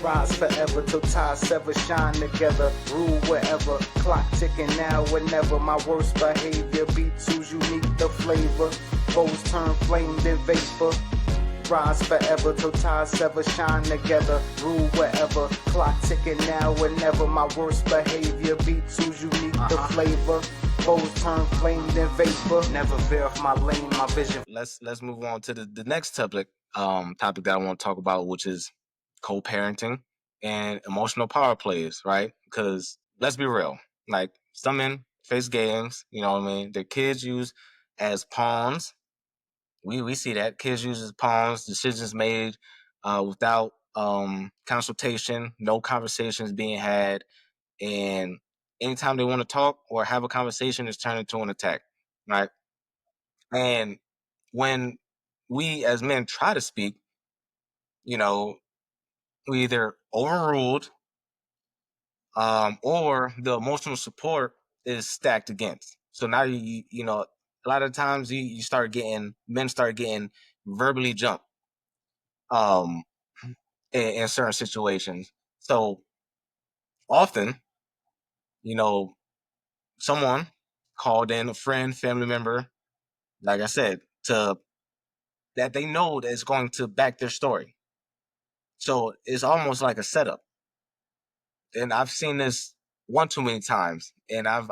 Rise forever till ties sever, shine together, rule wherever. Clock ticking now, whenever. My worst behavior, beats who's unique, the flavor. Foes turn flame, then vapor. Rise forever till ties sever, shine together, rule wherever. Clock ticking now, whenever. My worst behavior, beats who's unique, the flavor. Foes turn flame, then vapor. Never veer off my lane, my vision. Let's move on to the next topic that I want to talk about, which is co-parenting and emotional power plays, right? Because let's be real, like some men face games, you know what I mean? Their kids use as pawns. We see that kids use as pawns, decisions made without consultation, no conversations being had, and anytime they want to talk or have a conversation, it's turned into an attack, right? And when we as men try to speak, you know, we either overruled or the emotional support is stacked against. So now you know a lot of times you start getting men start getting verbally jumped um in certain situations. So often, you know, someone called in a friend, family member, like I said, to that they know that is going to back their story. So it's almost like a setup. And I've seen this one too many times. And I've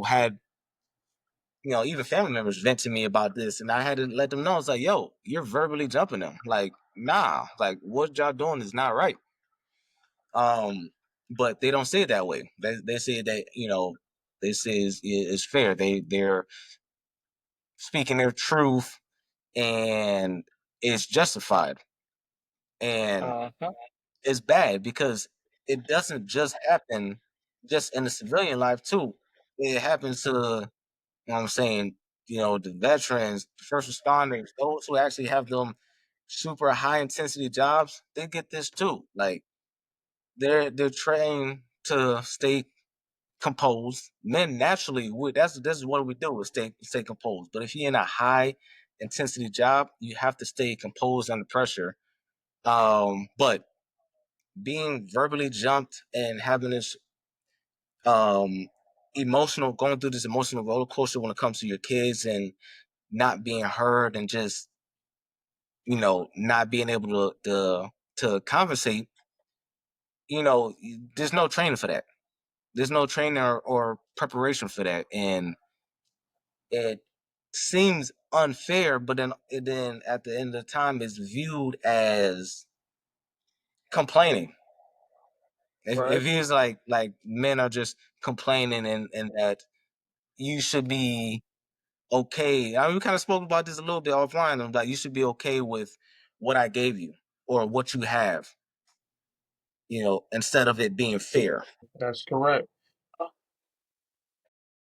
had even family members vent to me about this, and I had to let them know. It's like, yo, you're verbally jumping them. Like, nah, like what y'all doing is not right. Um, but they don't say it that way. They say that this is fair. They're speaking their truth and it's justified. And Uh-huh. it's bad because it doesn't just happen just in the civilian life too. It happens to you know what I'm saying, the veterans, first responders, those who actually have them super high intensity jobs, they get this too. Like they're trained to stay composed. Men naturally would that's this is what we do is stay composed. But if you're in a high intensity job, you have to stay composed under pressure. But being verbally jumped and having this um going through this emotional roller coaster when it comes to your kids and not being heard and just not being able to conversate, there's no training for that. There's no training or preparation for that, and it seems unfair. But then at the end of the time, it's viewed as complaining. If Right. it's like men are just complaining and that you should be okay. I mean, we kind of spoke about this a little bit offline. That you should be okay with what I gave you or what you have, instead of it being fair. That's correct. Uh,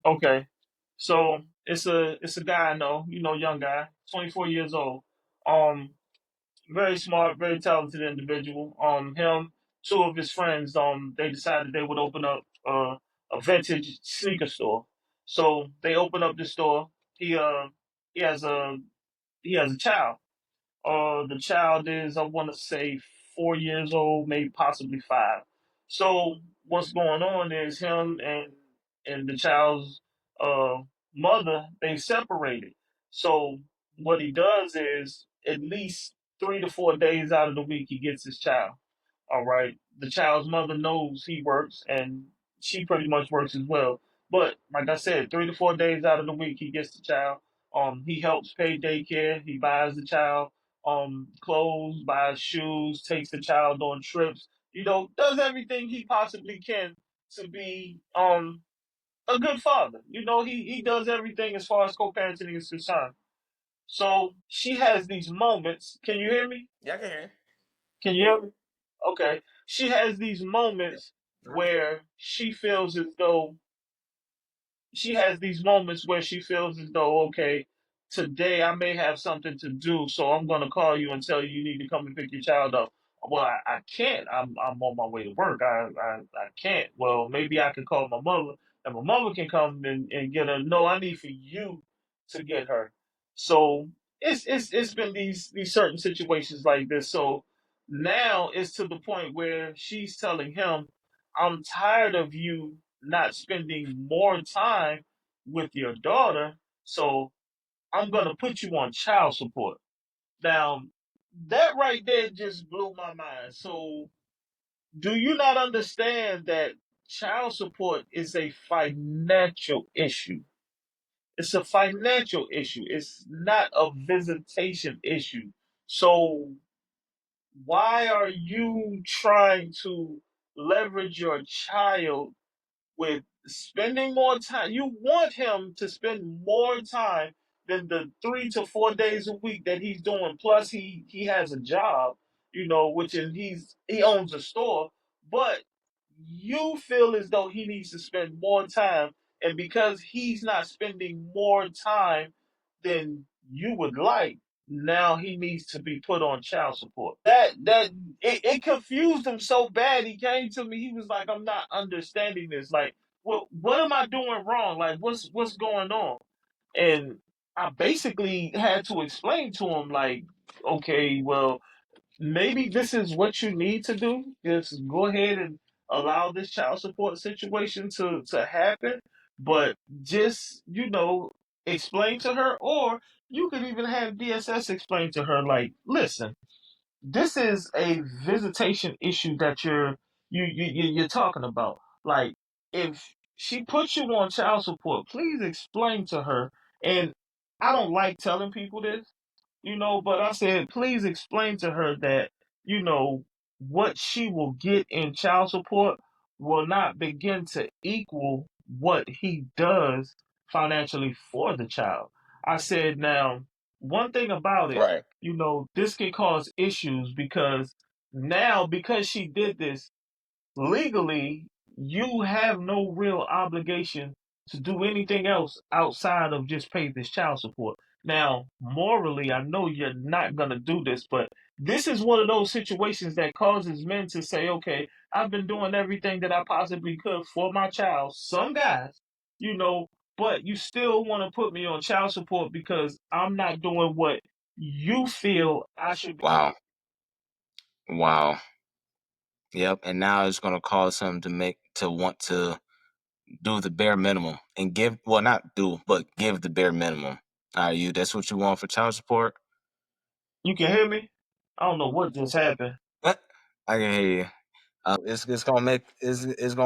Okay. So it's a guy I know, young guy, 24 years old. Um, Very smart, very talented individual. Him, two of his friends, they decided they would open up a vintage sneaker store. So they open up the store. He has a he has a child. The child is, I want to say, 4 years old, maybe possibly five. So what's going on is him and the child's uh, mother, they separated. So what he does is at least 3 to 4 days out of the week he gets his child. All right. The child's mother knows he works and she pretty much works as well. But like I said, 3 to 4 days out of the week he gets the child. He helps pay daycare. He buys the child clothes, buys shoes, takes the child on trips. Does everything he possibly can to be a good father. He does everything as far as co-parenting is concerned. So she has these moments. Can you hear me? Yeah, I can hear Can you hear me? Okay. She has these you. moments where she feels as though, okay, today I may have something to do, so I'm going to call you and tell you you need to come and pick your child up. Well, I can't. I'm on my way to work. I can't. Well, maybe I can call my mother, and my mother can come and get her. No, I need for you to get her. So it's been these certain situations like this. So Now it's to the point where she's telling him, I'm tired of you not spending more time with your daughter, so I'm going to put you on child support. Now, that right there just blew my mind. So, do you not understand that child support is a financial issue? It's a financial issue. It's not a visitation issue. So, why are you trying to leverage your child with spending more time? You want him to spend more time than the 3 to 4 days a week that he's doing. Plus, he has a job, which is he owns a store. But you feel as though he needs to spend more time, and because he's not spending more time than you would like, now he needs to be put on child support. It confused him so bad. He came to me. He was like, "I'm not understanding this. Like, what am I doing wrong? Like, what's going on?" And I basically had to explain to him, like, okay, well, maybe this is what you need to do. Just go ahead and allow this child support situation to happen, but just explain to her, or you could even have DSS explain to her, like, listen, this is a visitation issue that you're talking about. Like, if she puts you on child support, please explain to her. And I don't like telling people this, but I said, please explain to her that, what she will get in child support will not begin to equal what he does financially for the child. I said, now, one thing about it, Right. this can cause issues because now, because she did this, legally, you have no real obligation to do anything else outside of just pay this child support. Now, morally, I know you're not going to do this, but this is one of those situations that causes men to say, okay, I've been doing everything that I possibly could for my child. Some guys, you know, but you still want to put me on child support because I'm not doing what you feel I should be. Wow. Wow. Yep. And now it's going to cause him to want to do the bare minimum and give, well, not do, but give the bare minimum. All right, that's what you want for child support? You can hear me? I don't know what just happened. What? I can hear you. It's gonna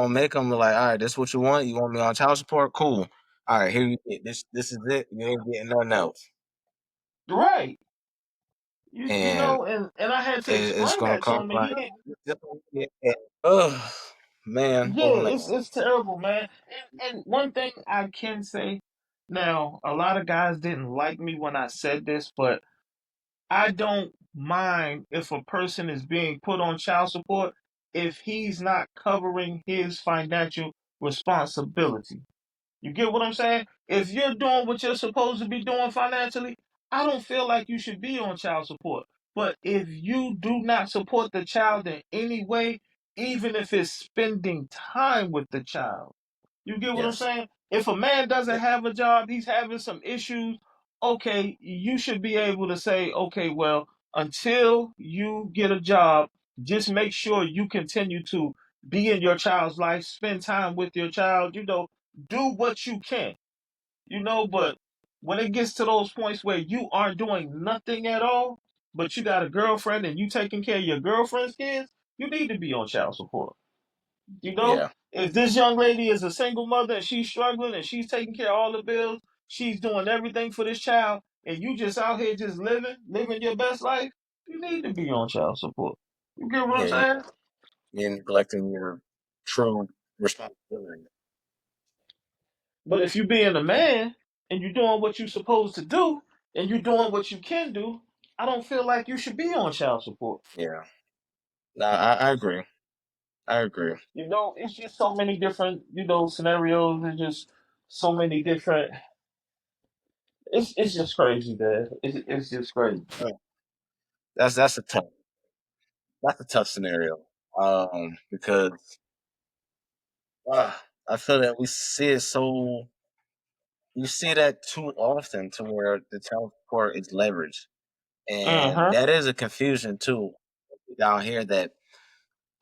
make them like, all right, this what you want. You want me on child support? Cool. All right, here you get this. This is it. You ain't getting nothing else. Right. You And know, and I had to it's explain gonna that to cause him, and like, he didn't. oh man, Yeah, oh man. it's terrible, man. And one thing I can say now, a lot of guys didn't like me when I said this, but I don't mind if a person is being put on child support if he's not covering his financial responsibility. You get what I'm saying? If you're doing what you're supposed to be doing financially, I don't feel like you should be on child support. But if you do not support the child in any way, even if it's spending time with the child, you get what I'm Yes. saying? If a man doesn't Yeah. have a job, he's having some issues, okay, you should be able to say, okay, well, until you get a job, just make sure you continue to be in your child's life, spend time with your child, do what you can, but when it gets to those points where you aren't doing nothing at all, but you got a girlfriend and you taking care of your girlfriend's kids, you need to be on child support. Yeah. If this young lady is a single mother and she's struggling and she's taking care of all the bills, she's doing everything for this child, and you just out here just living your best life, you need to be on child support. You get what I'm Yeah. saying? You're neglecting your true responsibility. But if you being a man and you're doing what you're supposed to do and you're doing what you can do, I don't feel like you should be on child support. Yeah. No, I agree. I agree. It's just so many different, scenarios and just so many different. It's just crazy, man. It's just crazy. Uh, that's a tough scenario. Because uh, I feel that we see that too often to where the child support is leveraged, and Uh-huh. that is a confusion too. down here that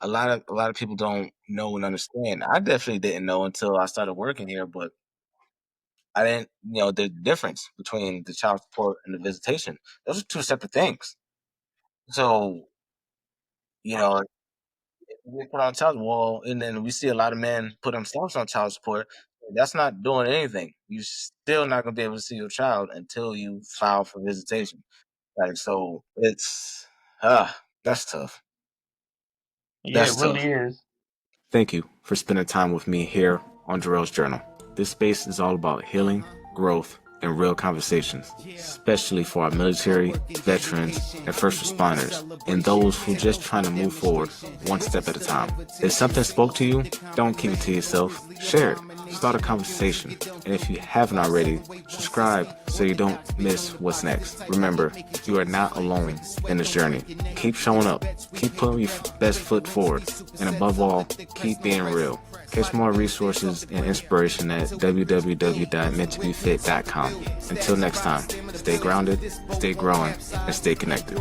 a lot of people don't know and understand. I definitely didn't know until I started working here, but I didn't, the difference between the child support and the visitation. Those are two separate things. So, you know, we put on child well, and then we see a lot of men put themselves on child support. That's not doing anything. You're still not gonna be able to see your child until you file for visitation. Like, so it's that's tough. Yeah, it That's really tough. is. Thank you for spending time with me here on Jarell's Journal. This space is all about healing, growth, and real conversations, especially for our military, veterans, and first responders, and those who just trying to move forward one step at a time. If something spoke to you, don't keep it to yourself. Share it. Start a conversation. And if you haven't already, subscribe so you don't miss what's next. Remember, you are not alone in this journey. Keep showing up. Keep putting your best foot forward. And above all, keep being real. Catch more resources and inspiration at www.mentallyfit.com. Until next time, stay grounded, stay growing, and stay connected.